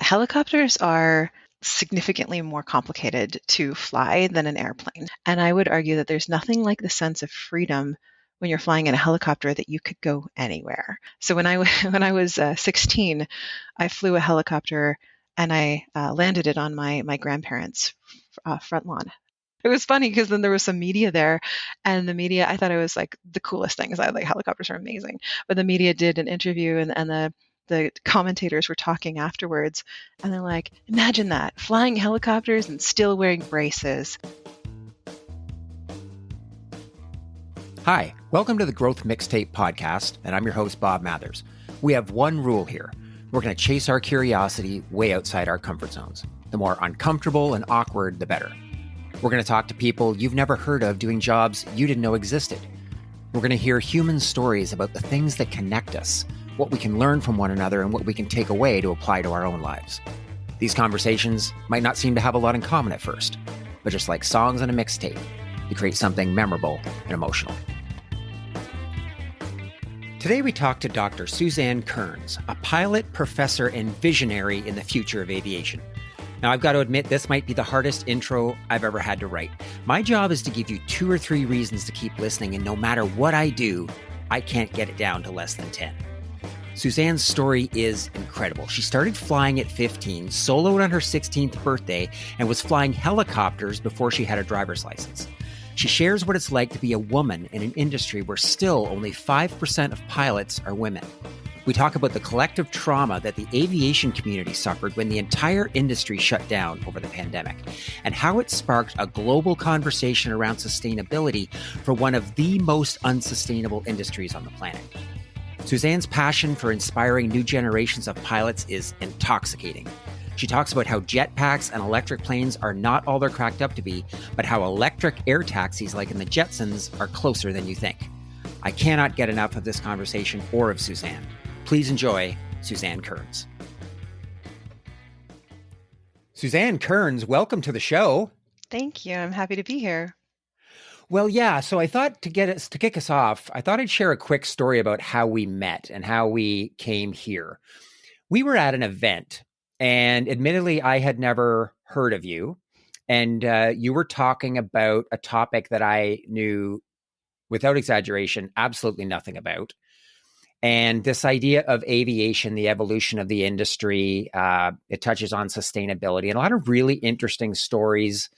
Helicopters are significantly more complicated to fly than an airplane. And I would argue that there's nothing like the sense of freedom when you're flying in a helicopter that you could go anywhere. So when I was 16, I flew a helicopter and I landed it on my grandparents' front lawn. It was funny because then there was some media there, and the media, I thought it was like the coolest thing because I like helicopters are amazing. But the media did an interview, and the commentators were talking afterwards, and they're like, imagine that, flying helicopters and still wearing braces. Hi, welcome to the Growth Mixtape Podcast, and I'm your host, Bob Mathers. We have one rule here. We're going to chase our curiosity way outside our comfort zones. The more uncomfortable and awkward, the better. We're going to talk to people you've never heard of doing jobs you didn't know existed. We're going to hear human stories about the things that connect us, what we can learn from one another, and what we can take away to apply to our own lives. These conversations might not seem to have a lot in common at first, but just like songs on a mixtape, they create something memorable and emotional. Today we talk to Dr. Suzanne Kearns, a pilot, professor, and visionary in the future of aviation. Now, I've got to admit, this might be the hardest intro I've ever had to write. My job is to give you 2 or 3 reasons to keep listening, and no matter what I do, I can't get it down to less than 10. Suzanne's story is incredible. She started flying at 15, soloed on her 16th birthday, and was flying helicopters before she had a driver's license. She shares what it's like to be a woman in an industry where still only 5% of pilots are women. We talk about the collective trauma that the aviation community suffered when the entire industry shut down over the pandemic, and how it sparked a global conversation around sustainability for one of the most unsustainable industries on the planet. Suzanne's passion for inspiring new generations of pilots is intoxicating. She talks about how jetpacks and electric planes are not all they're cracked up to be, but how electric air taxis like in the Jetsons are closer than you think. I cannot get enough of this conversation or of Suzanne. Please enjoy Suzanne Kearns. Suzanne Kearns, welcome to the show. Thank you. I'm happy to be here. Well, yeah. So I thought to kick us off, I thought I'd share a quick story about how we met and how we came here. We were at an event, and admittedly, I had never heard of you. And you were talking about a topic that I knew, without exaggeration, absolutely nothing about. And this idea of aviation, the evolution of the industry, it touches on sustainability and a lot of really interesting stories.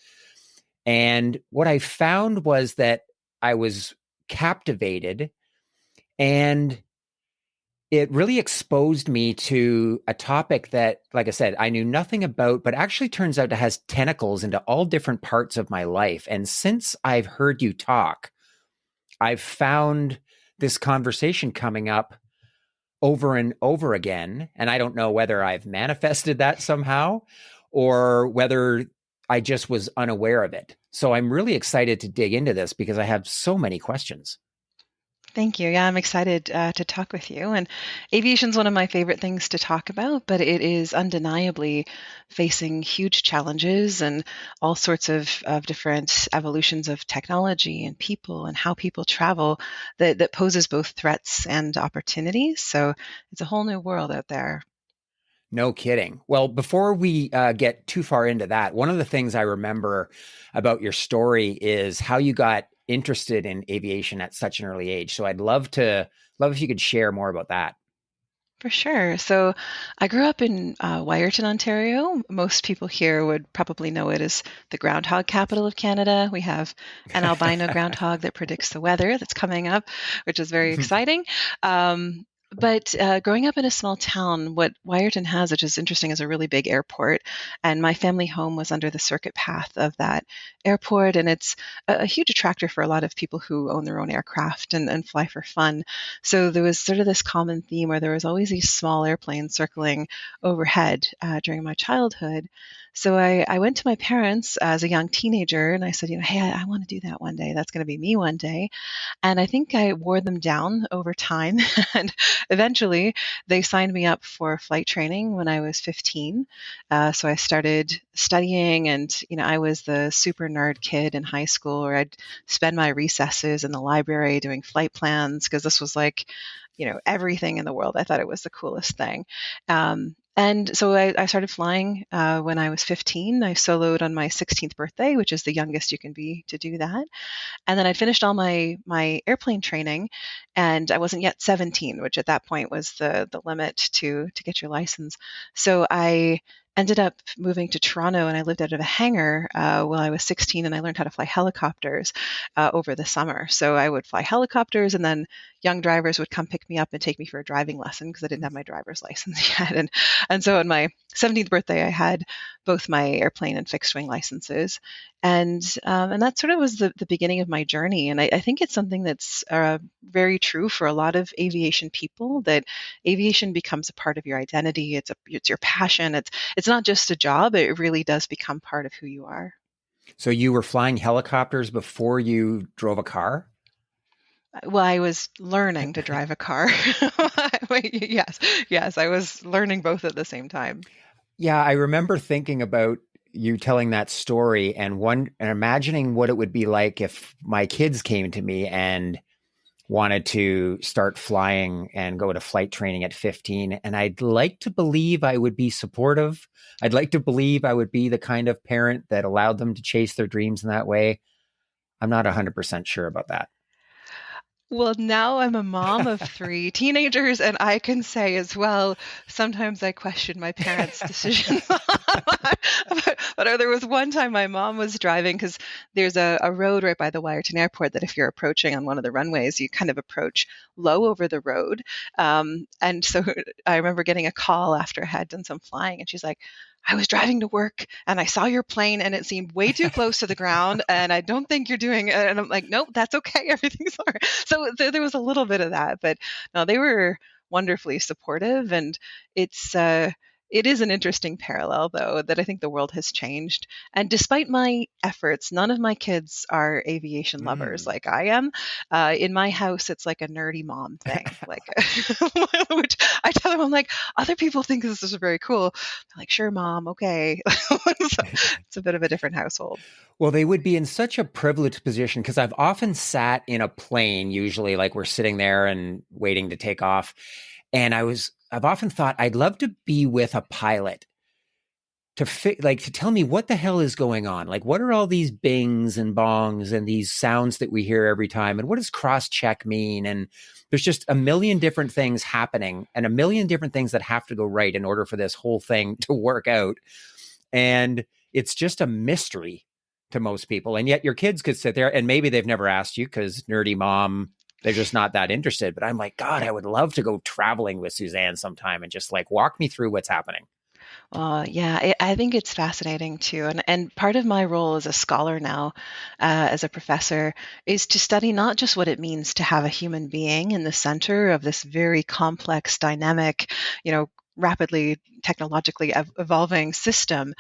And what I found was that I was captivated, and it really exposed me to a topic that, like I said, I knew nothing about, but actually turns out it has tentacles into all different parts of my life. And since I've heard you talk, I've found this conversation coming up over and over again. And I don't know whether I've manifested that somehow or whether I just was unaware of it. So I'm really excited to dig into this because I have so many questions. Thank you. Yeah, I'm excited to talk with you. And aviation is one of my favorite things to talk about, but it is undeniably facing huge challenges and all sorts of different evolutions of technology and people and how people travel that poses both threats and opportunities. So it's a whole new world out there. No kidding. Well, before we get too far into that, one of the things I remember about your story is how you got interested in aviation at such an early age. So I'd love if you could share more about that. For sure. So I grew up in Wyerton, Ontario. Most people here would probably know it as the groundhog capital of Canada. We have an albino groundhog that predicts the weather that's coming up, which is very exciting. But growing up in a small town, what Wyerton has, which is interesting, is a really big airport. And my family home was under the circuit path of that airport. And it's a huge attractor for a lot of people who own their own aircraft and fly for fun. So there was sort of this common theme where there was always these small airplanes circling overhead during my childhood. So I went to my parents as a young teenager and I said, hey, I want to do that one day. That's going to be me one day. And I think I wore them down over time. And eventually they signed me up for flight training when I was 15. So I started studying, and, I was the super nerd kid in high school, where I'd spend my recesses in the library doing flight plans because this was like, everything in the world. I thought it was the coolest thing. And so I started flying when I was 15. I soloed on my 16th birthday, which is the youngest you can be to do that. And then I'd finished all my airplane training, and I wasn't yet 17, which at that point was the limit to get your license. So I ended up moving to Toronto, and I lived out of a hangar while I was 16, and I learned how to fly helicopters over the summer. So I would fly helicopters, and then young drivers would come pick me up and take me for a driving lesson because I didn't have my driver's license yet. And so on my 17th birthday, I had both my airplane and fixed wing licenses, and that sort of was the beginning of my journey. And I think it's something that's very true for a lot of aviation people, that aviation becomes a part of your identity. It's your passion. It's not just a job. It really does become part of who you are. So you were flying helicopters before you drove a car? Well, I was learning to drive a car. Yes, yes, I was learning both at the same time. Yeah, I remember thinking about you telling that story and imagining what it would be like if my kids came to me and wanted to start flying and go to flight training at 15. And I'd like to believe I would be supportive. I'd like to believe I would be the kind of parent that allowed them to chase their dreams in that way. I'm not 100% sure about that. Well, now I'm a mom of three teenagers, and I can say as well, sometimes I question my parents' decisions. But there was one time my mom was driving, because there's a road right by the Wyerton Airport that if you're approaching on one of the runways, you kind of approach low over the road. And so I remember getting a call after I had done some flying, and she's like, I was driving to work and I saw your plane and it seemed way too close to the ground, and I don't think you're doing it. And I'm like, nope, that's okay. Everything's all right. So there was a little bit of that, but no, they were wonderfully supportive. And it's, it is an interesting parallel, though, that I think the world has changed. And despite my efforts, none of my kids are aviation lovers Mm. like I am. In my house, it's like a nerdy mom thing. Like, which I tell them, I'm like, other people think this is very cool. They're like, sure, mom, okay. So it's a bit of a different household. Well, they would be in such a privileged position because I've often sat in a plane, usually like we're sitting there and waiting to take off. And I've often thought I'd love to be with a pilot to tell me what the hell is going on. Like, what are all these bings and bongs and these sounds that we hear every time? And what does cross check mean? And there's just a million different things happening and a million different things that have to go right in order for this whole thing to work out. And it's just a mystery to most people. And yet your kids could sit there and maybe they've never asked you because nerdy mom, they're just not that interested. But I'm like, God, I would love to go traveling with Suzanne sometime and just like walk me through what's happening. Yeah, I think it's fascinating too. And part of my role as a scholar now, as a professor, is to study not just what it means to have a human being in the center of this very complex, dynamic, rapidly technologically evolving system,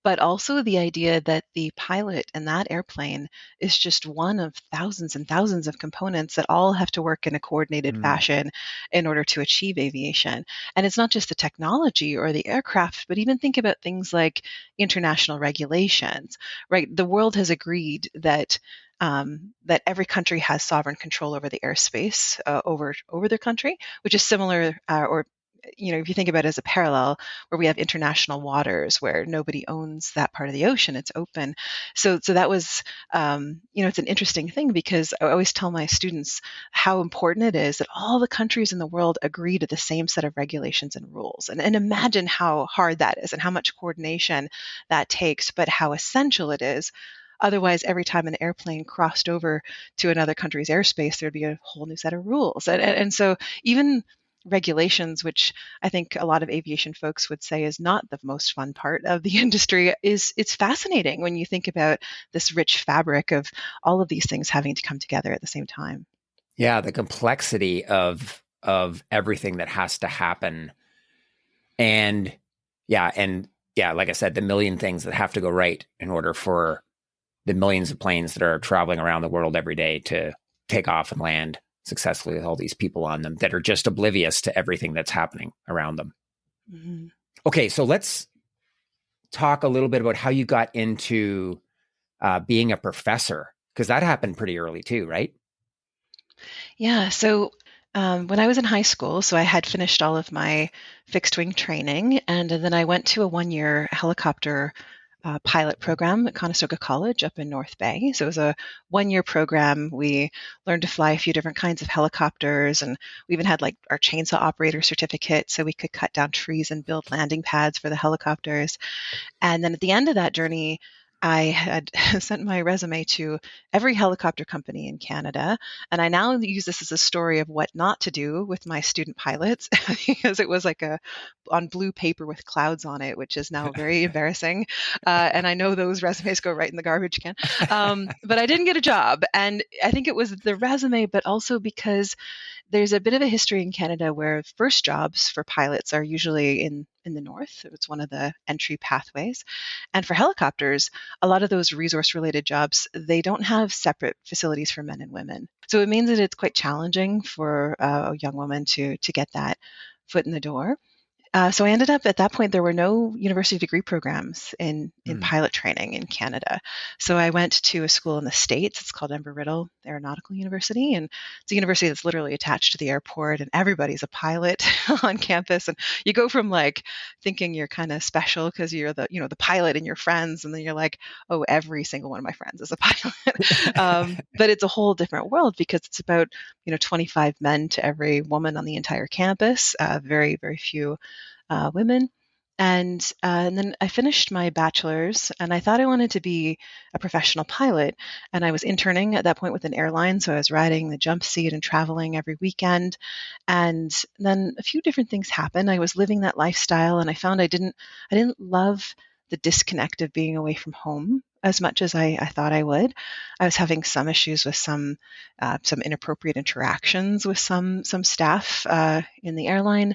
but also the idea that the pilot in that airplane is just one of thousands and thousands of components that all have to work in a coordinated Mm, fashion in order to achieve aviation. And it's not just the technology or the aircraft, but even think about things like international regulations, right? The world has agreed that every country has sovereign control over the airspace over their country, which is similar, or if you think about it as a parallel, where we have international waters where nobody owns that part of the ocean, it's open. So that was, it's an interesting thing, because I always tell my students how important it is that all the countries in the world agree to the same set of regulations and rules. And imagine how hard that is and how much coordination that takes, but how essential it is. Otherwise, every time an airplane crossed over to another country's airspace, there'd be a whole new set of rules. And so even regulations, which I think a lot of aviation folks would say is not the most fun part of the industry, it's fascinating when you think about this rich fabric of all of these things having to come together at the same time. yeah, the complexity of everything that has to happen. And like I said, the million things that have to go right in order for the millions of planes that are traveling around the world every day to take off and land successfully with all these people on them that are just oblivious to everything that's happening around them. Mm-hmm. Okay, so let's talk a little bit about how you got into being a professor, because that happened pretty early too, right? Yeah. So When I was in high school, so I had finished all of my fixed wing training, and then I went to a 1 year helicopter pilot program at Conestoga College up in North Bay. So it was a 1 year program. We learned to fly a few different kinds of helicopters, and we even had like our chainsaw operator certificate, so we could cut down trees and build landing pads for the helicopters. And then at the end of that journey, I had sent my resume to every helicopter company in Canada. And I now use this as a story of what not to do with my student pilots because it was like a on blue paper with clouds on it, which is now very embarrassing. And I know those resumes go right in the garbage can. But I didn't get a job. And I think it was the resume, but also because there's a bit of a history in Canada where first jobs for pilots are usually in the north. It's one of the entry pathways. And for helicopters, a lot of those resource related jobs, they don't have separate facilities for men and women. So it means that it's quite challenging for a young woman to get that foot in the door. So I ended up at that point, there were no university degree programs in Hmm. pilot training in Canada. So I went to a school in the States. It's called Embry-Riddle Aeronautical University. And it's a university that's literally attached to the airport, and everybody's a pilot on campus. And you go from like thinking you're kind of special because you're the pilot and your friends. And then you're like, oh, every single one of my friends is a pilot. But it's a whole different world because it's about, 25 men to every woman on the entire campus, very, very few women. And then I finished my bachelor's, and I thought I wanted to be a professional pilot. And I was interning at that point with an airline, so I was riding the jump seat and traveling every weekend. And then a few different things happened. I was living that lifestyle, and I found I didn't love the disconnect of being away from home as much as I thought I would. I was having some issues with some inappropriate interactions with some staff in the airline.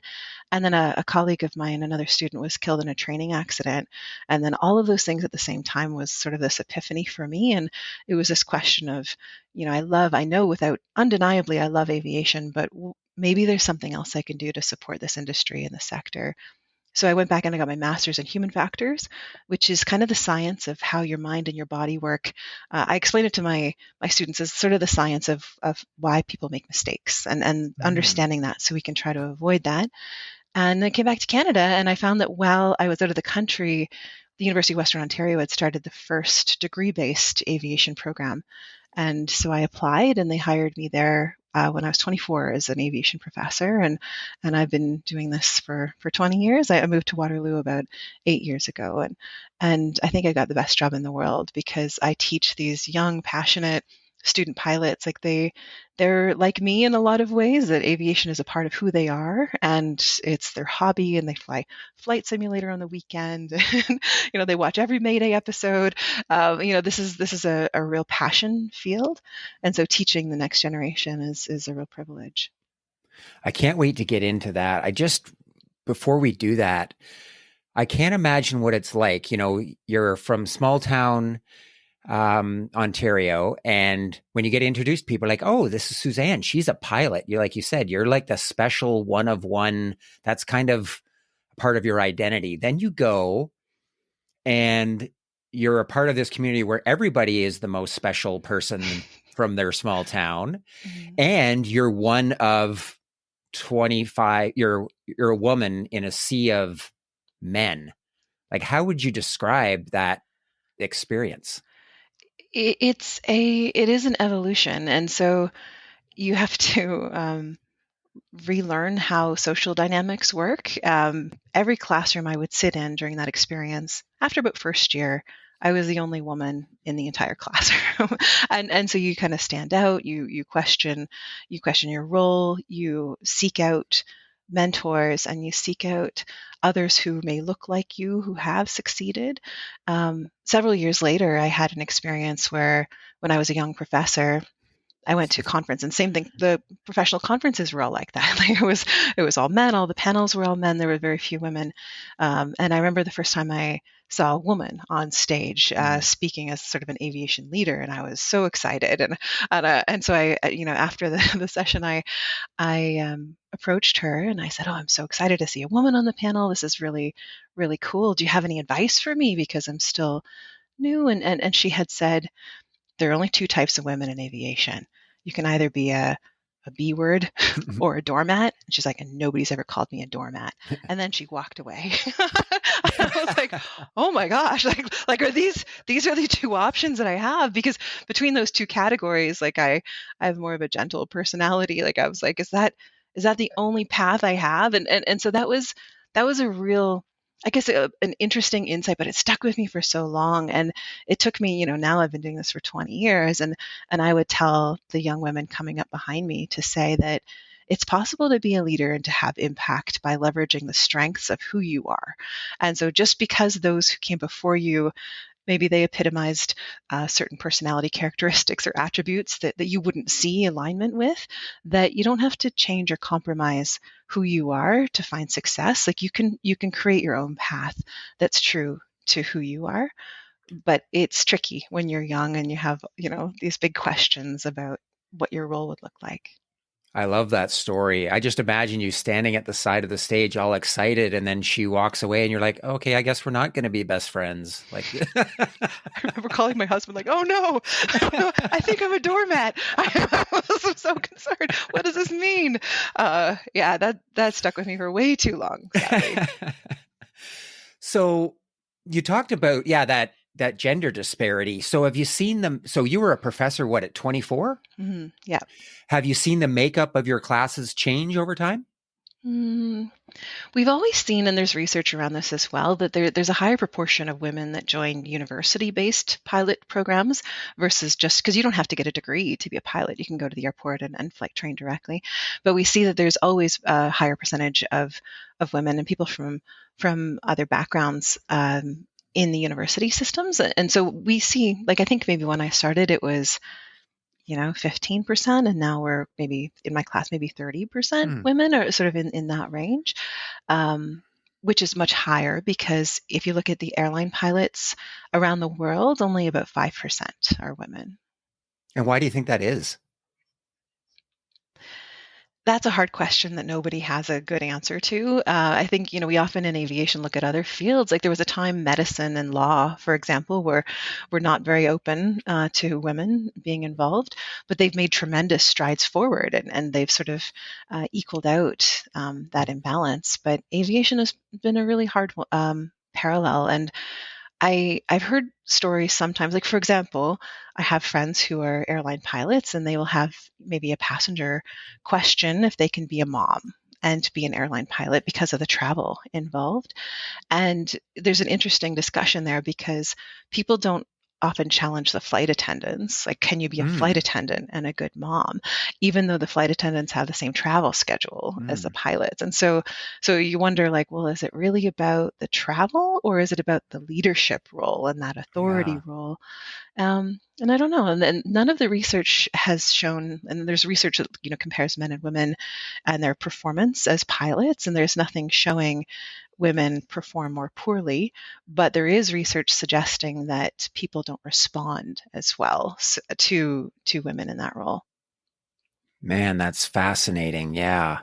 And then a colleague of mine, another student, was killed in a training accident. And then all of those things at the same time was sort of this epiphany for me. And it was this question of, I know without undeniably, I love aviation, but maybe there's something else I can do to support this industry and the sector. So I went back and I got my master's in human factors, which is kind of the science of how your mind and your body work. I explain it to my students as sort of the science of why people make mistakes and Hmm. understanding that so we can try to avoid that. And I came back to Canada, and I found that while I was out of the country, the University of Western Ontario had started the first degree-based aviation program. And so I applied, and they hired me there when I was 24 as an aviation professor. And I've been doing this for 20 years. I moved to Waterloo about 8 years ago, and I think I got the best job in the world because I teach these young, passionate student pilots. Like they're like me in a lot of ways, that aviation is a part of who they are, and it's their hobby, and they fly flight simulator on the weekend. And, they watch every Mayday episode. This is a real passion field, and so teaching the next generation is a real privilege. I can't wait to get into that. Before we do that, I can't imagine what it's like. You're from small town Ontario, and when you get introduced, people are like, "Oh, this is Suzanne. She's a pilot." You're like you said, you're like the special one of one. That's kind of part of your identity. Then you go and you're a part of this community where everybody is the most special person from their small town, Mhm. and you're one of 25. You're a woman in a sea of men. Like, how would you describe that experience? It is an evolution, and so you have to relearn how social dynamics work. Every classroom I would sit in during that experience, after about first year, I was the only woman in the entire classroom, and so you kind of stand out. You question your role. You seek out mentors, and you seek out others who may look like you, who have succeeded. Several years later, I had an experience where, when I was a young professor, I went to a conference, and same thing. The professional conferences were all like that. Like it was all men. All the panels were all men. There were very few women. And I remember the first time I saw a woman on stage Mm. speaking as sort of an aviation leader, and I was so excited. And so I, after the session, I approached her and I said, "Oh, I'm so excited to see a woman on the panel. This is really, really cool. Do you have any advice for me because I'm still new?" And she had said, there are only two types of women in aviation. You can either be a a B word or a doormat. And she's like, and nobody's ever called me a doormat. And then she walked away. I was like, oh my gosh, like are these are the two options that I have? Because between those two categories, like I have more of a gentle personality. Like I was like, is that the only path I have? And so that was a real, I guess, an interesting insight, but it stuck with me for so long. And it took me, now I've been doing this for 20 years. And I would tell the young women coming up behind me to say that it's possible to be a leader and to have impact by leveraging the strengths of who you are. And so just because those who came before you, maybe they epitomized certain personality characteristics or attributes that you wouldn't see alignment with, that you don't have to change or compromise who you are to find success. Like you can create your own path that's true to who you are. But it's tricky when you're young and you have, these big questions about what your role would look like. I love that story. I just imagine you standing at the side of the stage all excited, and then she walks away and you're like, okay, I guess we're not going to be best friends. Like, I remember calling my husband like, oh no, I think I'm a doormat. I was so concerned. What does this mean? Yeah, that stuck with me for way too long, sadly. So you talked about, that gender disparity. So have you seen them? So you were a professor, what, at 24? Mm-hmm. Yeah. Have you seen the makeup of your classes change over time? We've always seen, and there's research around this as well, that there's a higher proportion of women that join university-based pilot programs versus just because you don't have to get a degree to be a pilot. You can go to the airport and flight train directly. But we see that there's always a higher percentage of women and people from other backgrounds in the university systems. And so we see, like, I think maybe when I started, it was 15%, and now we're maybe in my class, maybe 30% women, or sort of in that range, which is much higher because if you look at the airline pilots around the world, only about 5% are women. And why do you think that is? That's a hard question that nobody has a good answer to. I think, we often in aviation look at other fields. Like there was a time medicine and law, for example, where we're not very open to women being involved, but they've made tremendous strides forward and they've sort of equaled out that imbalance. But aviation has been a really hard parallel. And I've heard stories sometimes, like for example, I have friends who are airline pilots and they will have maybe a passenger question if they can be a mom and be an airline pilot because of the travel involved. And there's an interesting discussion there because people don't often challenge the flight attendants. Like, can you be a flight attendant and a good mom, even though the flight attendants have the same travel schedule as the pilots? And so you wonder, like, well, is it really about the travel or is it about the leadership role and that authority role? And I don't know. And none of the research has shown, and there's research that, compares men and women and their performance as pilots, and there's nothing showing women perform more poorly, but there is research suggesting that people don't respond as well to women in that role. Man, that's fascinating. Yeah.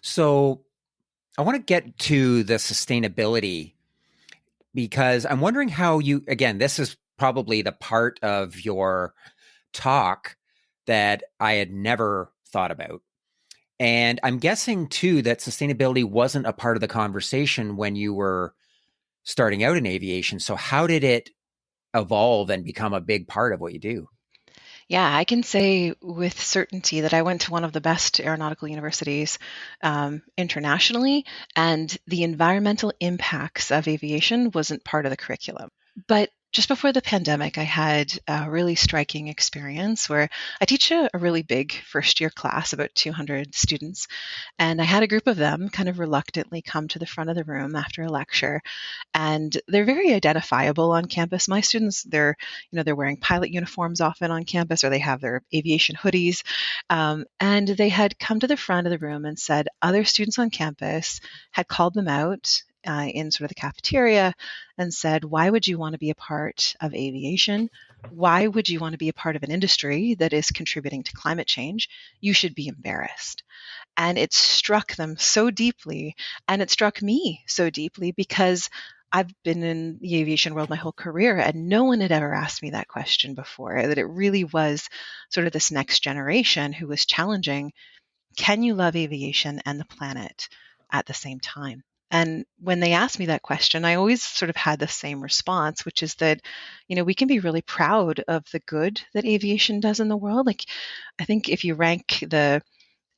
So I want to get to the sustainability because I'm wondering how again, this is probably the part of your talk that I had never thought about. And I'm guessing too that sustainability wasn't a part of the conversation when you were starting out in aviation. So how did it evolve and become a big part of what you do? Yeah, I can say with certainty that I went to one of the best aeronautical universities internationally, and the environmental impacts of aviation wasn't part of the curriculum. But just before the pandemic, I had a really striking experience where I teach a really big first-year class, about 200 students, and I had a group of them kind of reluctantly come to the front of the room after a lecture, and they're very identifiable on campus. My students, they're wearing pilot uniforms often on campus, or they have their aviation hoodies, and they had come to the front of the room and said other students on campus had called them out in sort of the cafeteria and said, why would you want to be a part of aviation? Why would you want to be a part of an industry that is contributing to climate change? You should be embarrassed. And it struck them so deeply, and it struck me so deeply because I've been in the aviation world my whole career, and no one had ever asked me that question before, that it really was sort of this next generation who was challenging, can you love aviation and the planet at the same time? And when they asked me that question, I always sort of had the same response, which is that, we can be really proud of the good that aviation does in the world. Like, I think if you rank the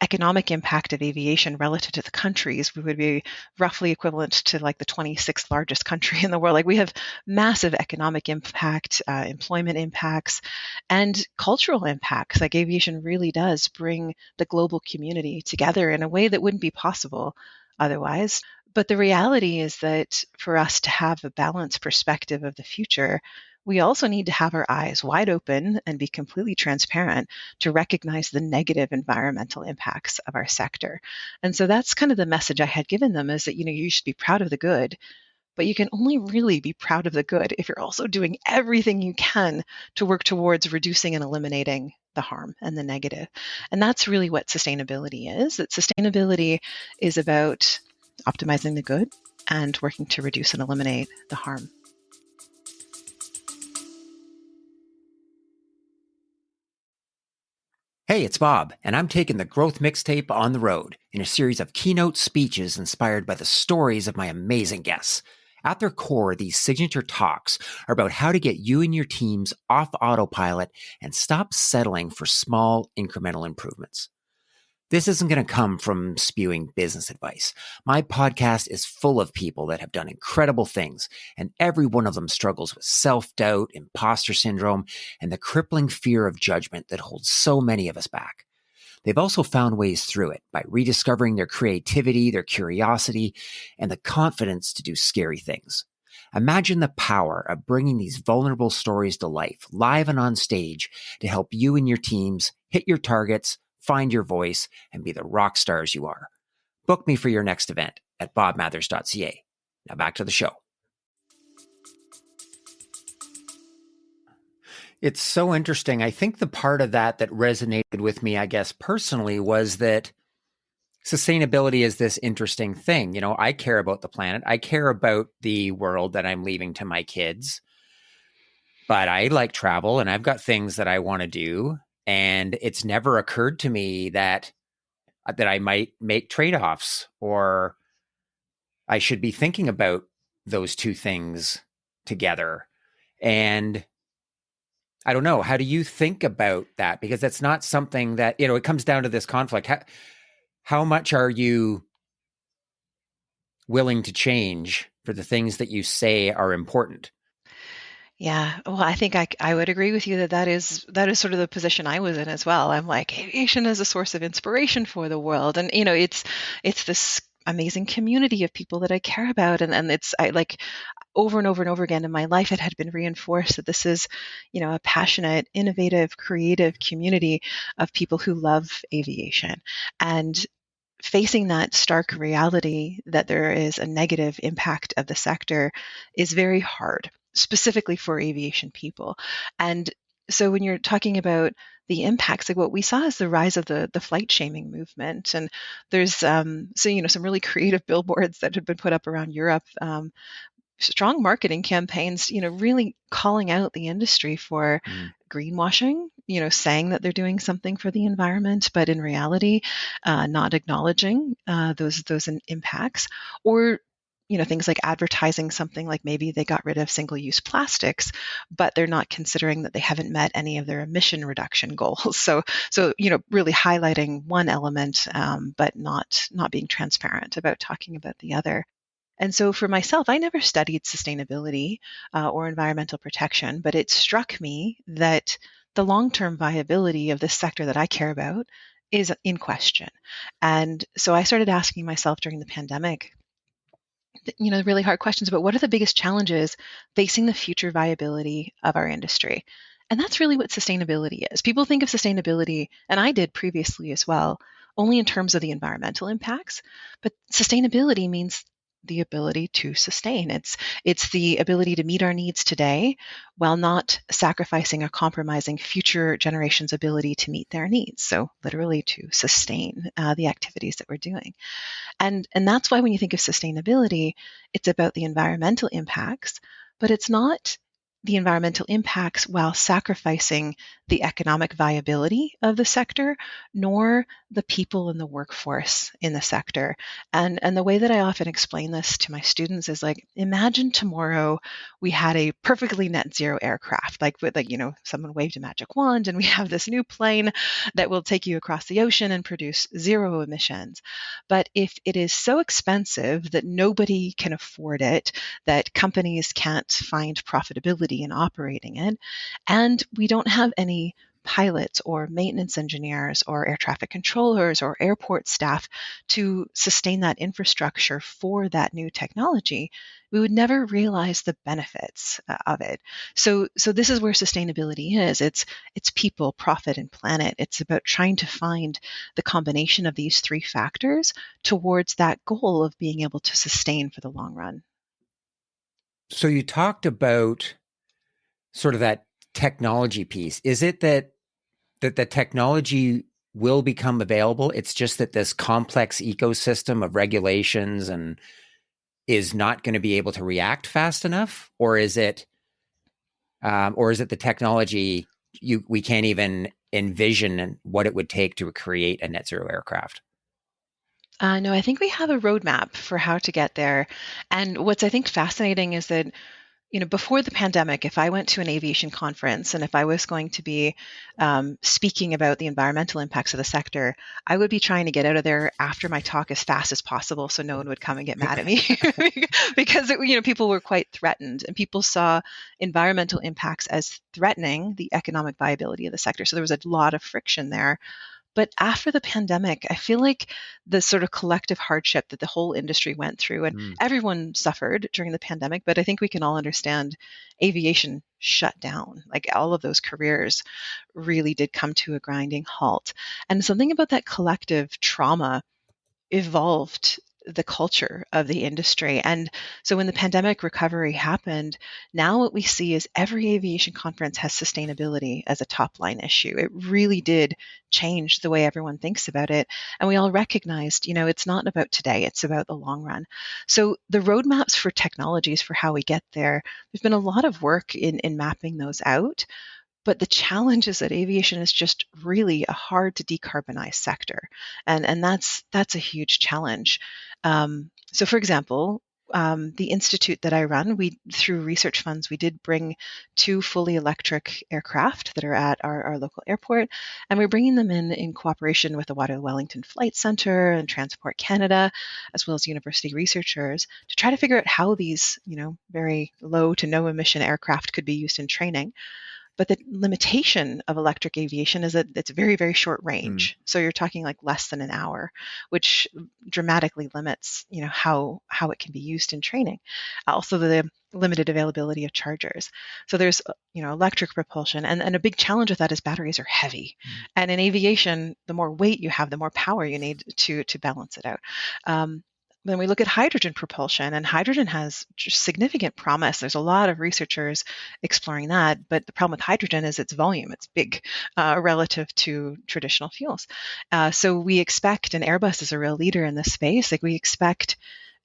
economic impact of aviation relative to the countries, we would be roughly equivalent to like the 26th largest country in the world. Like, we have massive economic impact, employment impacts, and cultural impacts. Like, aviation really does bring the global community together in a way that wouldn't be possible otherwise. But the reality is that for us to have a balanced perspective of the future, we also need to have our eyes wide open and be completely transparent to recognize the negative environmental impacts of our sector. And so that's kind of the message I had given them, is that, you should be proud of the good, but you can only really be proud of the good if you're also doing everything you can to work towards reducing and eliminating the harm and the negative. And that's really what sustainability is. That sustainability is about optimizing the good and working to reduce and eliminate the harm. Hey, it's Bob, and I'm taking the Growth Mixtape on the road in a series of keynote speeches inspired by the stories of my amazing guests. At their core, these signature talks are about how to get you and your teams off autopilot and stop settling for small incremental improvements. This isn't going to come from spewing business advice. My podcast is full of people that have done incredible things, and every one of them struggles with self-doubt, imposter syndrome, and the crippling fear of judgment that holds so many of us back. They've also found ways through it by rediscovering their creativity, their curiosity, and the confidence to do scary things. Imagine the power of bringing these vulnerable stories to life, live and on stage, to help you and your teams hit your targets, find your voice, and be the rock stars you are. Book me for your next event at bobmathers.ca. Now back to the show. It's so interesting. I think the part of that resonated with me, I guess, personally, was that sustainability is this interesting thing. I care about the planet. I care about the world that I'm leaving to my kids. But I like travel, and I've got things that I want to do. And it's never occurred to me that I might make trade-offs, or I should be thinking about those two things together. And I don't know, how do you think about that? Because that's not something that, it comes down to this conflict. How much are you willing to change for the things that you say are important? Yeah, well, I think I would agree with you that is sort of the position I was in as well. I'm like, aviation is a source of inspiration for the world, and it's this amazing community of people that I care about, and I like, over and over and over again in my life, it had been reinforced that this is, a passionate, innovative, creative community of people who love aviation. And facing that stark reality that there is a negative impact of the sector is very hard, specifically for aviation people. And so when you're talking about the impacts, like, what we saw is the rise of the flight shaming movement. And there's some really creative billboards that had been put up around Europe, strong marketing campaigns, really calling out the industry for greenwashing, saying that they're doing something for the environment, but in reality, not acknowledging those impacts. Or things like advertising something like maybe they got rid of single-use plastics, but they're not considering that they haven't met any of their emission reduction goals. So really highlighting one element, but not being transparent about talking about the other. And so for myself, I never studied sustainability or environmental protection, but it struck me that the long-term viability of this sector that I care about is in question. And so I started asking myself during the pandemic, really hard questions about what are the biggest challenges facing the future viability of our industry. And that's really what sustainability is. People think of sustainability, and I did previously as well, only in terms of the environmental impacts, but sustainability means the ability to sustain. It's the ability to meet our needs today while not sacrificing or compromising future generations' ability to meet their needs. So literally to sustain the activities that we're doing. And that's why when you think of sustainability, it's about the environmental impacts, but it's not the environmental impacts while sacrificing the economic viability of the sector, nor the people in the workforce in the sector. And the way that I often explain this to my students is like, imagine tomorrow we had a perfectly net zero aircraft, someone waved a magic wand and we have this new plane that will take you across the ocean and produce zero emissions. But if it is so expensive that nobody can afford it, that companies can't find profitability in operating it, and we don't have any pilots or maintenance engineers or air traffic controllers or airport staff to sustain that infrastructure for that new technology, we would never realize the benefits of it. So this is where sustainability is. It's people, profit, and planet. It's about trying to find the combination of these three factors towards that goal of being able to sustain for the long run. So you talked about sort of that technology piece. Is it that the technology will become available? It's just that this complex ecosystem of regulations and is not going to be able to react fast enough, or is it the technology we can't even envision what it would take to create a net zero aircraft? No, I think we have a roadmap for how to get there. And what's I think fascinating is that, before the pandemic, if I went to an aviation conference and if I was going to be speaking about the environmental impacts of the sector, I would be trying to get out of there after my talk as fast as possible so no one would come and get mad at me because people were quite threatened and people saw environmental impacts as threatening the economic viability of the sector. So there was a lot of friction there. But after the pandemic, I feel like the sort of collective hardship that the whole industry went through, and everyone suffered during the pandemic, but I think we can all understand aviation shut down. Like all of those careers really did come to a grinding halt. And something about that collective trauma evolved the culture of the industry. And so when the pandemic recovery happened, now what we see is every aviation conference has sustainability as a top line issue. It really did change the way everyone thinks about it. And we all recognized, it's not about today, it's about the long run. So the roadmaps for technologies for how we get there, there's been a lot of work in mapping those out. But the challenge is that aviation is just really a hard to decarbonize sector. And that's a huge challenge. So for example, the institute that I run, through research funds, we did bring 2 fully electric aircraft that are at our local airport, and we're bringing them in cooperation with the Waterloo Wellington Flight Centre and Transport Canada, as well as university researchers, to try to figure out how these, very low to no emission aircraft could be used in training. But the limitation of electric aviation is that it's very, very short range. So you're talking like less than an hour, which dramatically limits, how it can be used in training. Also, the limited availability of chargers. So there's, electric propulsion. And a big challenge with that is batteries are heavy. And in aviation, the more weight you have, the more power you need to balance it out. Then we look at hydrogen propulsion, and hydrogen has significant promise. There's a lot of researchers exploring that, but the problem with hydrogen is its volume. It's big relative to traditional fuels. So we expect, and Airbus is a real leader in this space, we expect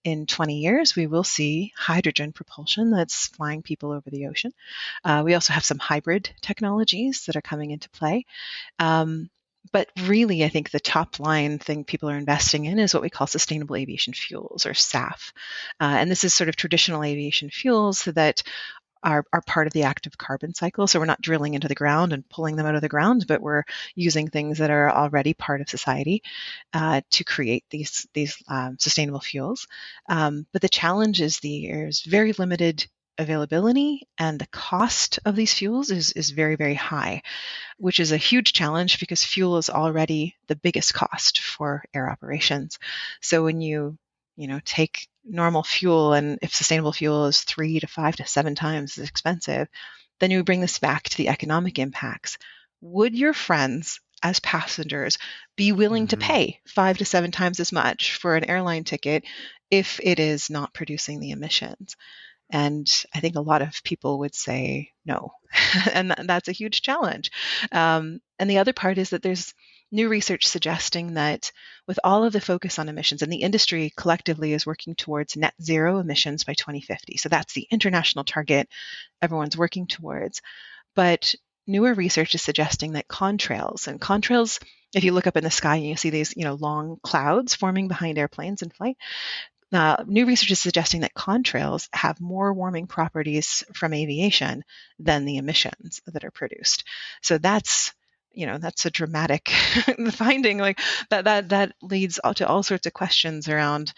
in 20 years, we will see hydrogen propulsion that's flying people over the ocean. We also have some hybrid technologies that are coming into play. But really, I think the top line thing people are investing in is what we call sustainable aviation fuels, or SAF. And this is sort of traditional aviation fuels that are part of the active carbon cycle. So we're not drilling into the ground and pulling them out of the ground, but we're using things that are already part of society to create these sustainable fuels. But the challenge is there's very limited availability, and the cost of these fuels is very, very high, which is a huge challenge because fuel is already the biggest cost for air operations. So when you take normal fuel, and if sustainable fuel is 3 to 5 to 7 times as expensive, then you bring this back to the economic impacts. Would your friends as passengers be willing to pay 5 to 7 times as much for an airline ticket if it is not producing the emissions. And I think a lot of people would say no. And that's a huge challenge. And the other part is that there's new research suggesting that with all of the focus on emissions, and the industry collectively is working towards net zero emissions by 2050. So that's the international target everyone's working towards. But newer research is suggesting that contrails, and contrails, if you look up in the sky and you see these, long clouds forming behind airplanes in flight, new research is suggesting that contrails have more warming properties from aviation than the emissions that are produced. So that's a dramatic finding. Like that leads to all sorts of questions around,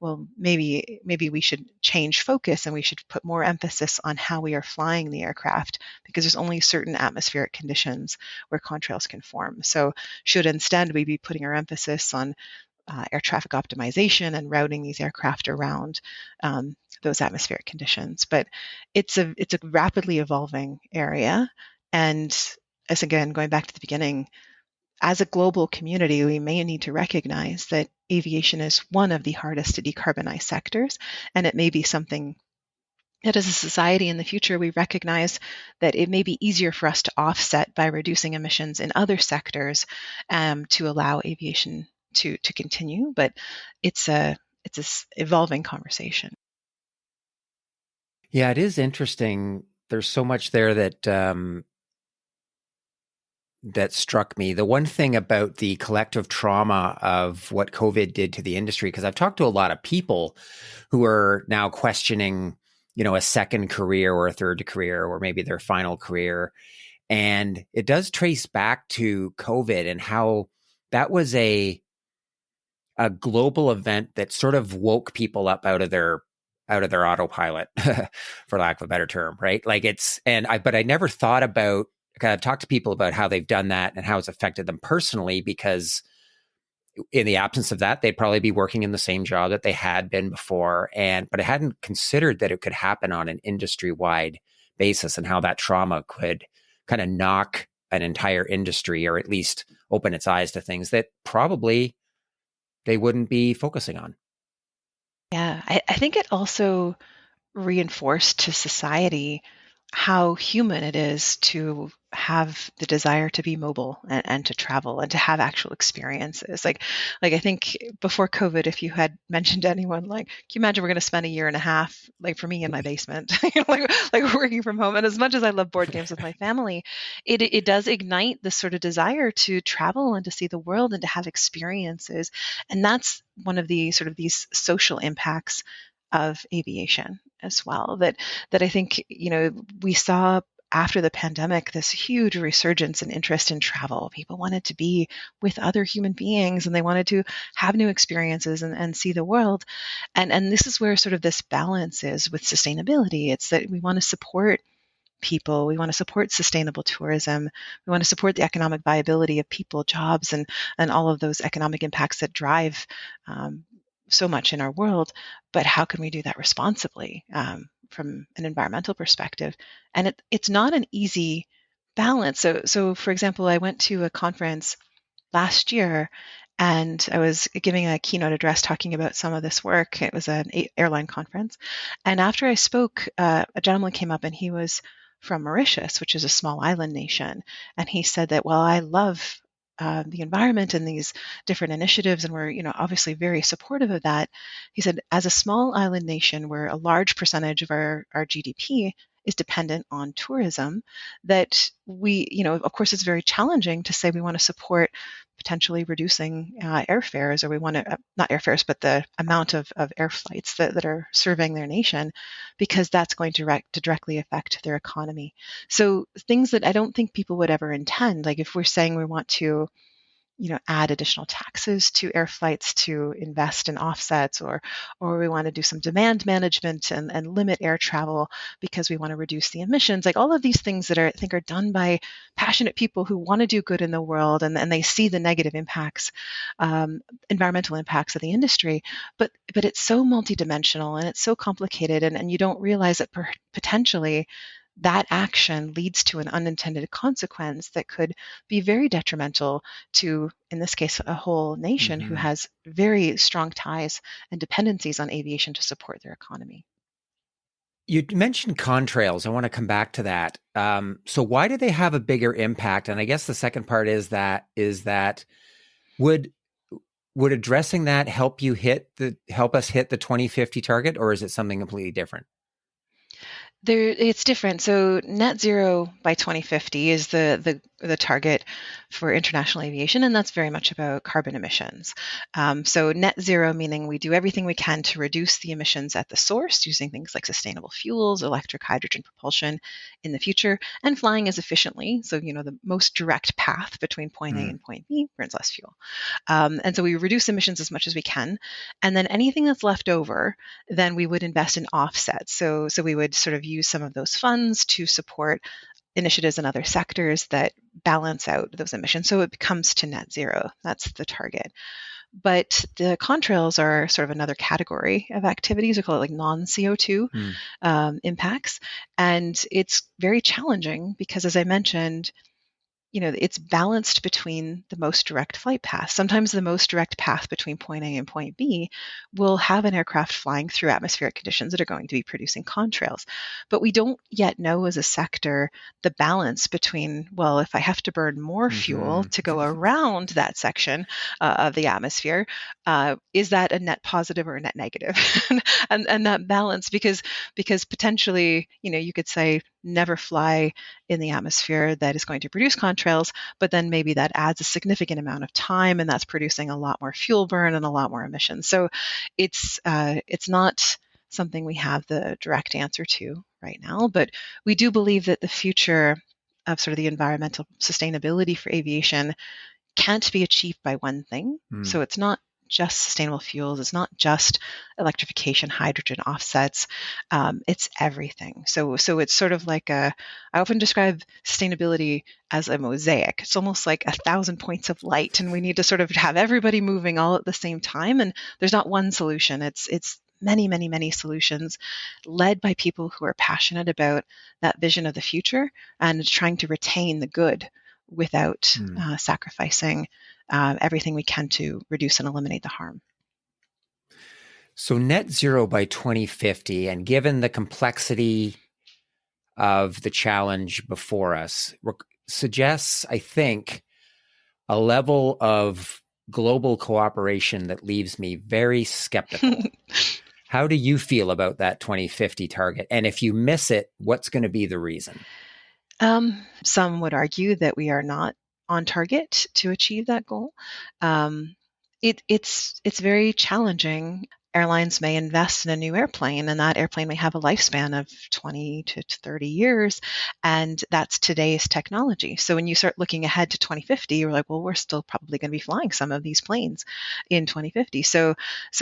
well, maybe we should change focus and we should put more emphasis on how we are flying the aircraft, because there's only certain atmospheric conditions where contrails can form. So should instead we be putting our emphasis on air traffic optimization and routing these aircraft around those atmospheric conditions? But it's a rapidly evolving area, and as again going back to the beginning, as a global community, we may need to recognize that aviation is one of the hardest to decarbonize sectors, and it may be something that as a society in the future we recognize that it may be easier for us to offset by reducing emissions in other sectors to allow aviation to continue. But it's a evolving conversation. Yeah, it is interesting. There's so much there that struck me. The one thing about the collective trauma of what COVID did to the industry, because I've talked to a lot of people who are now questioning, a second career or a third career or maybe their final career. And it does trace back to COVID and how that was a global event that sort of woke people up out of their autopilot, for lack of a better term, right? Like but I never thought about, I've talked to people about how they've done that and how it's affected them personally, because in the absence of that, they'd probably be working in the same job that they had been before. But I hadn't considered that it could happen on an industry-wide basis and how that trauma could kind of knock an entire industry, or at least open its eyes to things that probably they wouldn't be focusing on. Yeah, I think it also reinforced to society how human it is to have the desire to be mobile and to travel and to have actual experiences. Like I think before COVID, if you had mentioned to anyone, like, can you imagine we're going to spend a year and a half, like for me in my basement, like working from home. And as much as I love board games with my family, it does ignite this sort of desire to travel and to see the world and to have experiences. And that's one of the sort of these social impacts of aviation as well, that I think we saw after the pandemic this huge resurgence in interest in travel. People wanted to be with other human beings and they wanted to have new experiences and see the world. And this is where sort of this balance is with sustainability. It's that we want to support people, we want to support sustainable tourism, we want to support the economic viability of people, jobs, and all of those economic impacts that drive so much in our world. But how can we do that responsibly from an environmental perspective? And it's not an easy balance. So for example, I went to a conference last year and I was giving a keynote address talking about some of this work. It was an airline conference. And after I spoke, a gentleman came up and he was from Mauritius, which is a small island nation. And he said that, well, I love the environment and these different initiatives, and we're obviously very supportive of that. He said, as a small island nation where a large percentage of our GDP is dependent on tourism, that we, of course, it's very challenging to say we want to support potentially reducing airfares, or we want to, not airfares, but the amount of air flights that are serving their nation, because that's going to directly affect their economy. So things that I don't think people would ever intend, like if we're saying we want to add additional taxes to air flights to invest in offsets, or we want to do some demand management and limit air travel because we want to reduce the emissions, like all of these things that I think are done by passionate people who want to do good in the world, and they see the negative impacts, environmental impacts of the industry, but it's so multidimensional and it's so complicated, and you don't realize that potentially that action leads to an unintended consequence that could be very detrimental to, in this case, a whole nation who Hmm. has very strong ties and dependencies on aviation to support their economy. You mentioned contrails. I want to come back to that. So why do they have a bigger impact? And I guess the second part is that would would addressing that help us hit the 2050 target, or is it something completely different? It's different. So net zero by 2050 is the target for international aviation, and that's very much about carbon emissions. So net zero meaning we do everything we can to reduce the emissions at the source using things like sustainable fuels, electric hydrogen propulsion in the future, and flying as efficiently. So the most direct path between point A Mm. and point B burns less fuel. And so we reduce emissions as much as we can. And then anything that's left over, then we would invest in offsets. So we would sort of use some of those funds to support initiatives in other sectors that balance out those emissions. So it comes to net zero. That's the target. But the contrails are sort of another category of activities. We call it like non-CO2 Mm. impacts. And it's very challenging because, as I mentioned, it's balanced between the most direct flight path. Sometimes the most direct path between point A and point B will have an aircraft flying through atmospheric conditions that are going to be producing contrails. But we don't yet know as a sector the balance between, well, if I have to burn more fuel Hmm. to go around that section of the atmosphere, is that a net positive or a net negative? and that balance, because potentially, you could say never fly in the atmosphere that is going to produce contrails, but then maybe that adds a significant amount of time, and that's producing a lot more fuel burn and a lot more emissions. So it's not something we have the direct answer to right now, but we do believe that the future of sort of the environmental sustainability for aviation can't be achieved by one thing. Mm. So it's not just sustainable fuels. It's not just electrification, hydrogen offsets. It's everything. So it's sort of like I often describe sustainability as a mosaic. It's almost like 1,000 points of light, and we need to sort of have everybody moving all at the same time. And there's not one solution. It's many, many, many solutions led by people who are passionate about that vision of the future and trying to retain the good without Mm. sacrificing everything we can to reduce and eliminate the harm. So net zero by 2050, and given the complexity of the challenge before us, suggests, I think, a level of global cooperation that leaves me very skeptical. How do you feel about that 2050 target? And if you miss it, what's going to be the reason? Some would argue that we are not on target to achieve that goal. Um, it's very challenging. Airlines may invest in a new airplane, and that airplane may have a lifespan of 20 to 30 years, and that's today's technology. So when you start looking ahead to 2050, you're like, well, we're still probably going to be flying some of these planes in 2050. So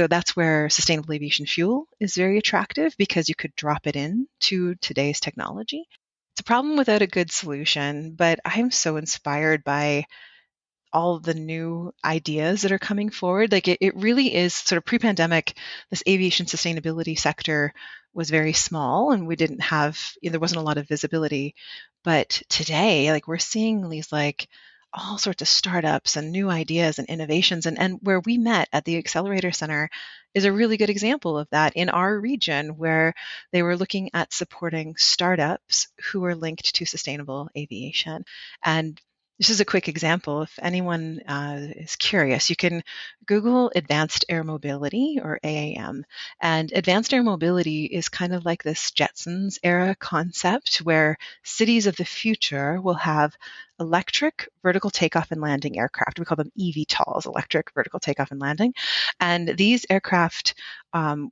that's where sustainable aviation fuel is very attractive because you could drop it in to today's technology. It's a problem without a good solution, but I'm so inspired by all of the new ideas that are coming forward. Like it really is sort of pre-pandemic, this aviation sustainability sector was very small and we didn't have, there wasn't a lot of visibility. But today, like we're seeing these like all sorts of startups and new ideas and innovations. And where we met at the Accelerator Center is a really good example of that in our region, where they were looking at supporting startups who are linked to sustainable aviation. And this is a quick example. If anyone is curious, you can Google Advanced Air Mobility, or AAM. And Advanced Air Mobility is kind of like this Jetsons era concept where cities of the future will have electric vertical takeoff and landing aircraft. We call them eVTOLs, electric vertical takeoff and landing. And these aircraft,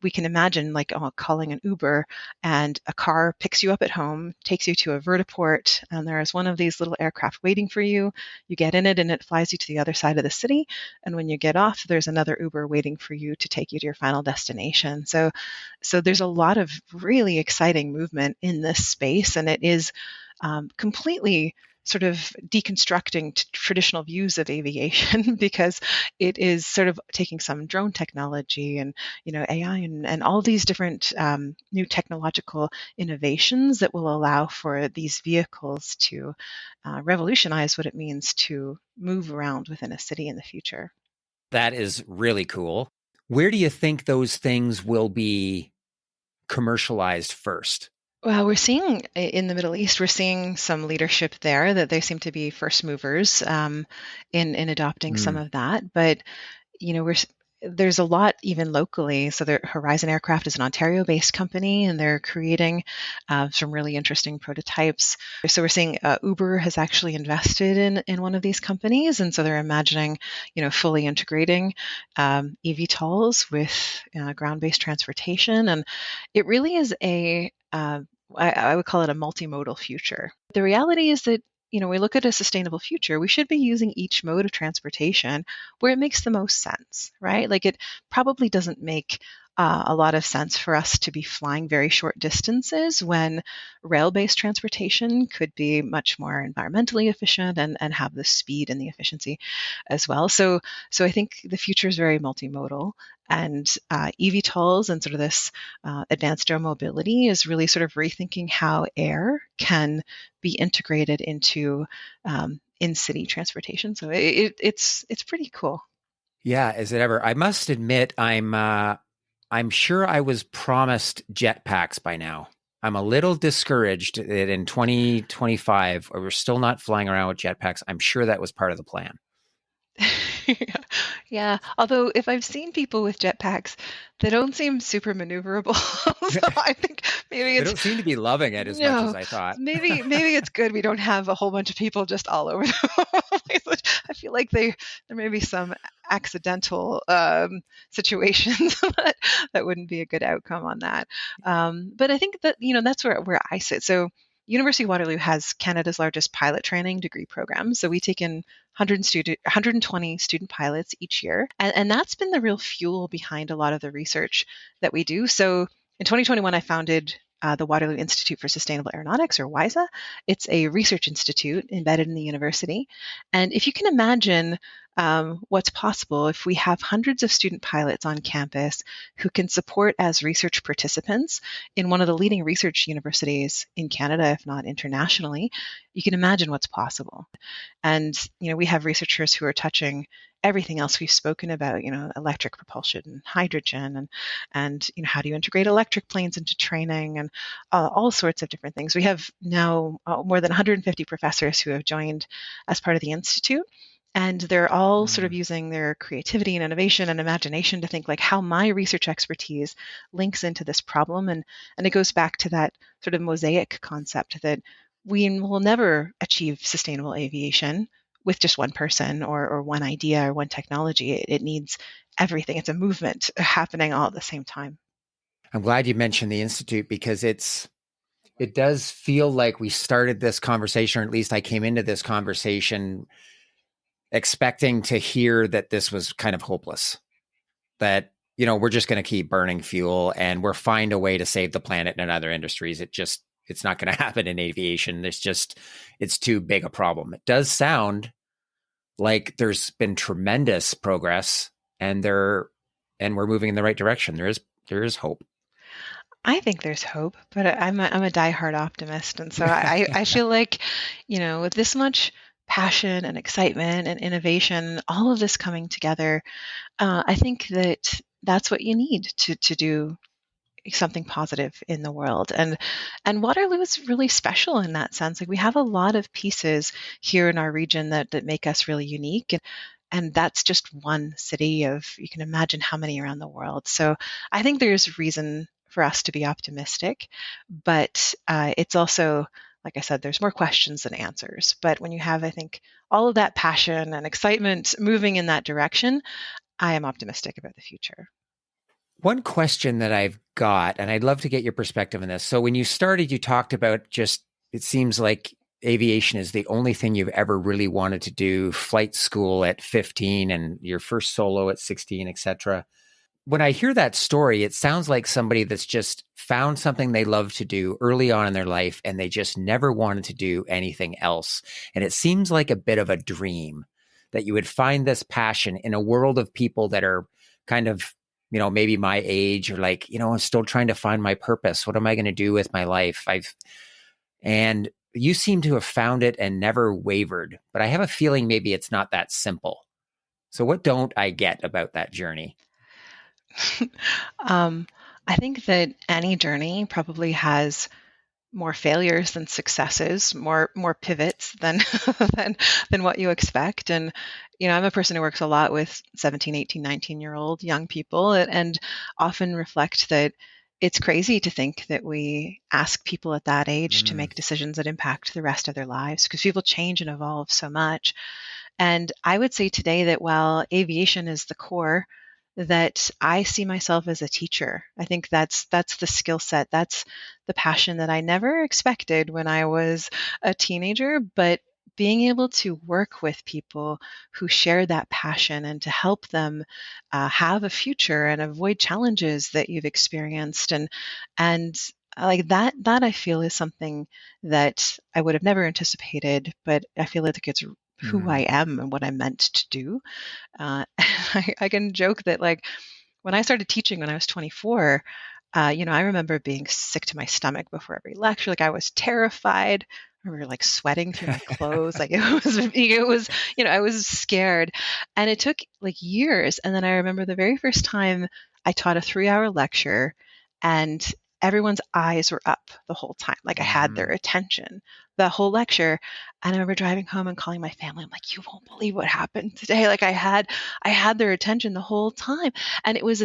we can imagine like calling an Uber, and a car picks you up at home, takes you to a vertiport, and there is one of these little aircraft waiting for you. You get in it and it flies you to the other side of the city. And when you get off, there's another Uber waiting for you to take you to your final destination. So there's a lot of really exciting movement in this space, and it is completely sort of deconstructing traditional views of aviation because it is sort of taking some drone technology and AI and all these different new technological innovations that will allow for these vehicles to revolutionize what it means to move around within a city in the future. That is really cool. Where do you think those things will be commercialized first? Well, we're seeing in the Middle East, we're seeing some leadership there that they seem to be first movers in adopting some Mm. of that. But we're there's a lot even locally. So the Horizon Aircraft is an Ontario-based company, and they're creating some really interesting prototypes. So we're seeing Uber has actually invested in one of these companies, and so they're imagining, fully integrating eVTOLs with ground-based transportation, and it really is I would call it a multimodal future. The reality is that we look at a sustainable future, we should be using each mode of transportation where it makes the most sense, right? Like it probably doesn't make a lot of sense for us to be flying very short distances when rail-based transportation could be much more environmentally efficient and have the speed and the efficiency as well. So I think the future is very multimodal, and eVTOLs and sort of this advanced air mobility is really sort of rethinking how air can be integrated into in-city transportation. So it's pretty cool. Yeah, is it ever? I must admit, I'm sure I was promised jetpacks by now. I'm a little discouraged that in 2025 we're still not flying around with jetpacks. I'm sure that was part of the plan. Yeah. Although if I've seen people with jetpacks, they don't seem super maneuverable. So I think maybe They it's don't seem to be loving it as much as no, I thought. maybe it's good we don't have a whole bunch of people just all over the place. I feel like there may be some accidental situations that wouldn't be a good outcome on that. But I think that that's where I sit. So University of Waterloo has Canada's largest pilot training degree program. So we take in 120 student pilots each year. And that's been the real fuel behind a lot of the research that we do. So in 2021, I founded the Waterloo Institute for Sustainable Aeronautics, or WISA. It's a research institute embedded in the university. And if you can imagine what's possible if we have hundreds of student pilots on campus who can support as research participants in one of the leading research universities in Canada, if not internationally, you can imagine what's possible. And we have researchers who are touching everything else we've spoken about, electric propulsion and hydrogen and how do you integrate electric planes into training and all sorts of different things. We have now more than 150 professors who have joined as part of the institute. And they're all sort of Mm. using their creativity and innovation and imagination to think like how my research expertise links into this problem. And it goes back to that sort of mosaic concept that we will never achieve sustainable aviation with just one person or one idea or one technology. It needs everything. It's a movement happening all at the same time. I'm glad you mentioned the institute because it does feel like we started this conversation, or at least I came into this conversation expecting to hear that this was kind of hopeless, that we're just going to keep burning fuel and we'll find a way to save the planet in other industries. It's not going to happen in aviation. It's too big a problem. It does sound like there's been tremendous progress and we're moving in the right direction. There is hope. I think there's hope, but I'm a diehard optimist, and so I feel like, with this much passion and excitement and innovation, all of this coming together, I think that that's what you need to do something positive in the world. And Waterloo is really special in that sense. Like we have a lot of pieces here in our region that make us really unique. And that's just one city of, you can imagine how many around the world. So I think there's reason for us to be optimistic, but it's also, like I said, there's more questions than answers. But when you have, I think, all of that passion and excitement moving in that direction, I am optimistic about the future. One question that I've got, and I'd love to get your perspective on this. So when you started, you talked about just, it seems like aviation is the only thing you've ever really wanted to do, flight school at 15 and your first solo at 16, etc. when I hear that story, it sounds like somebody that's just found something they love to do early on in their life and they just never wanted to do anything else. And it seems like a bit of a dream that you would find this passion in a world of people that are kind of, maybe my age or like, I'm still trying to find my purpose. What am I going to do with my life? And you seem to have found it and never wavered, but I have a feeling maybe it's not that simple. So what don't I get about that journey? um, I think that any journey probably has more failures than successes, more pivots than than than what you expect. And I'm a person who works a lot with 17, 18, 19-year-old young people, and often reflect that it's crazy to think that we ask people at that age to Mm, make decisions that impact the rest of their lives, because people change and evolve so much. And I would say today that while aviation is the core, that I see myself as a teacher. I think that's the skill set. That's the passion that I never expected when I was a teenager, but being able to work with people who share that passion and to help them have a future and avoid challenges that you've experienced, and like that I feel is something that I would have never anticipated, but I feel like it's who I mm, am and what I'm meant to do. I can joke that, like, when I started teaching when I was 24, I remember being sick to my stomach before every lecture. Like, I was terrified. I remember like sweating through my clothes. Like, I was scared. And it took like years. And then I remember the very first time I taught a 3-hour lecture, and everyone's eyes were up the whole time. Like, I had their mhm. attention the whole lecture. And I remember driving home and calling my family. I'm like, you won't believe what happened today. Like, I had their attention the whole time. And it was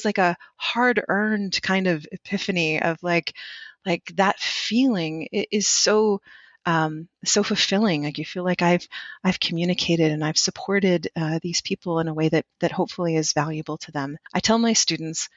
like a hard earned kind of epiphany of like that feeling is so fulfilling. Like, you feel like I've communicated and I've supported these people in a way that hopefully is valuable to them. I tell my students,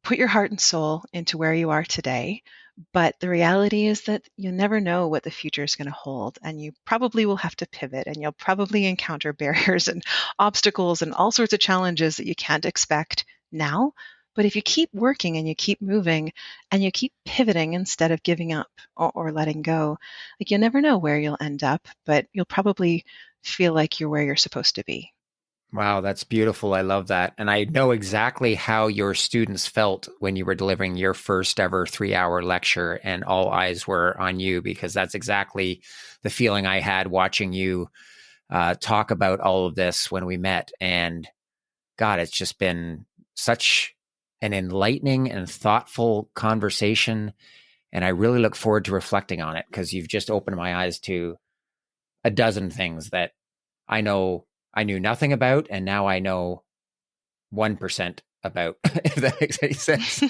put your heart and soul into where you are today. But the reality is that you never know what the future is going to hold. And you probably will have to pivot, and you'll probably encounter barriers and obstacles and all sorts of challenges that you can't expect now. But if you keep working and you keep moving and you keep pivoting instead of giving up or letting go, like, you never know where you'll end up, but you'll probably feel like you're where you're supposed to be. Wow, that's beautiful. I love that. And I know exactly how your students felt when you were delivering your first ever 3-hour lecture and all eyes were on you, because that's exactly the feeling I had watching you talk about all of this when we met. And God, it's just been such an enlightening and thoughtful conversation. And I really look forward to reflecting on it, because you've just opened my eyes to a dozen things that I know I knew nothing about, and now I know 1% about, if that makes any sense.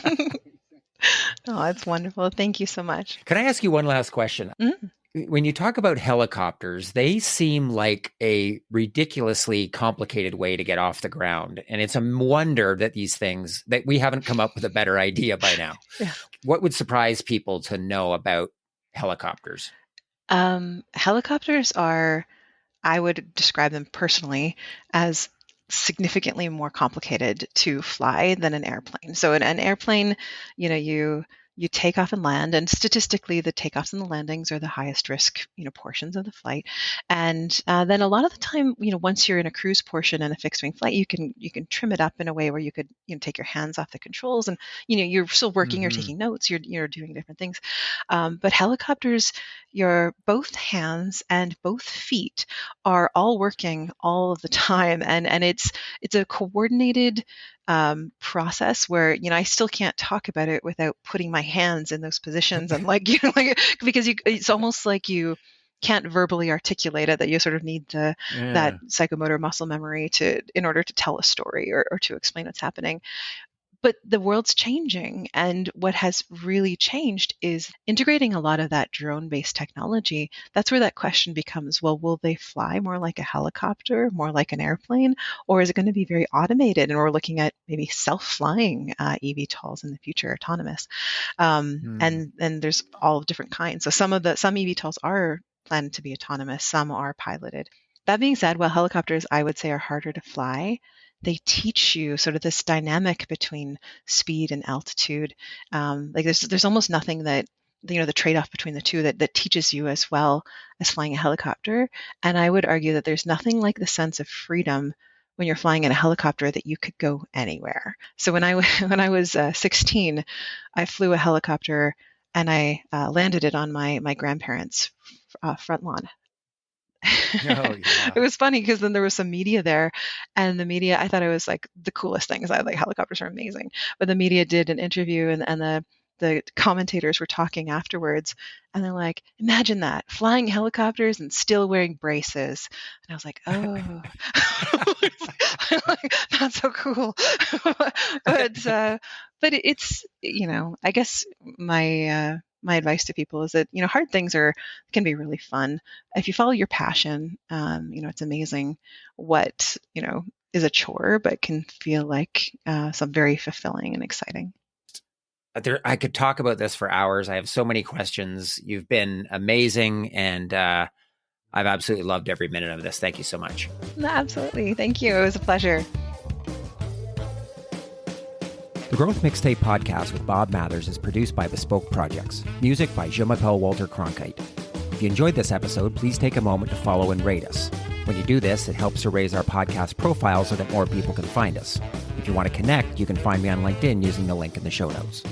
Oh, that's wonderful. Thank you so much. Can I ask you one last question? Mhm. When you talk about helicopters, they seem like a ridiculously complicated way to get off the ground. And it's a wonder that these things, that we haven't come up with a better idea by now. Yeah. What would surprise people to know about helicopters? Helicopters are, I would describe them personally as significantly more complicated to fly than an airplane. So an airplane, you take off and land, and statistically, the takeoffs and the landings are the highest risk, portions of the flight. And then a lot of the time, once you're in a cruise portion and a fixed wing flight, you can trim it up in a way where you could, take your hands off the controls, and you're still working, you're Mm-hmm. taking notes, you're doing different things. But helicopters, your both hands and both feet are all working all of the time, and it's a coordinated process where I still can't talk about it without putting my hands in those positions, and like like, because it's almost like you can't verbally articulate it, that you sort of need that Yeah. psychomotor muscle memory to in order to tell a story, or to explain what's happening. But the world's changing, and what has really changed is integrating a lot of that drone-based technology. That's where that question becomes, well, will they fly more like a helicopter, more like an airplane, or is it going to be very automated? And we're looking at maybe self-flying eVTOLs in the future, autonomous. Mm. And there's all different kinds. So some eVTOLs are planned to be autonomous, some are piloted. That being said, while helicopters, I would say, are harder to fly, they teach you sort of this dynamic between speed and altitude. Like there's almost nothing that, the trade-off between the two that teaches you as well as flying a helicopter. And I would argue that there's nothing like the sense of freedom when you're flying in a helicopter, that you could go anywhere. So when I when I was 16, I flew a helicopter and I landed it on my grandparents' front lawn. Oh, It yeah. was funny because then there was some media there, and the media, I thought it was like the coolest thing, 'cause I like, helicopters are amazing. But the media did an interview, and the commentators were talking afterwards, and they're like, imagine that, flying helicopters and still wearing braces. And I was like, oh, like, that's so cool. but it's, I guess my advice to people is that, hard things can be really fun if you follow your passion. It's amazing what, is a chore, but can feel like some very fulfilling and exciting. I could talk about this for hours. I have so many questions. You've been amazing, and I've absolutely loved every minute of this. Thank you so much. No, absolutely. Thank you. It was a pleasure. The Growth Mixtape podcast with Bob Mathers is produced by Bespoke Projects. Music by Je-m'appelle Walter Cronkite. If you enjoyed this episode, please take a moment to follow and rate us. When you do this, it helps to raise our podcast profile so that more people can find us. If you want to connect, you can find me on LinkedIn using the link in the show notes.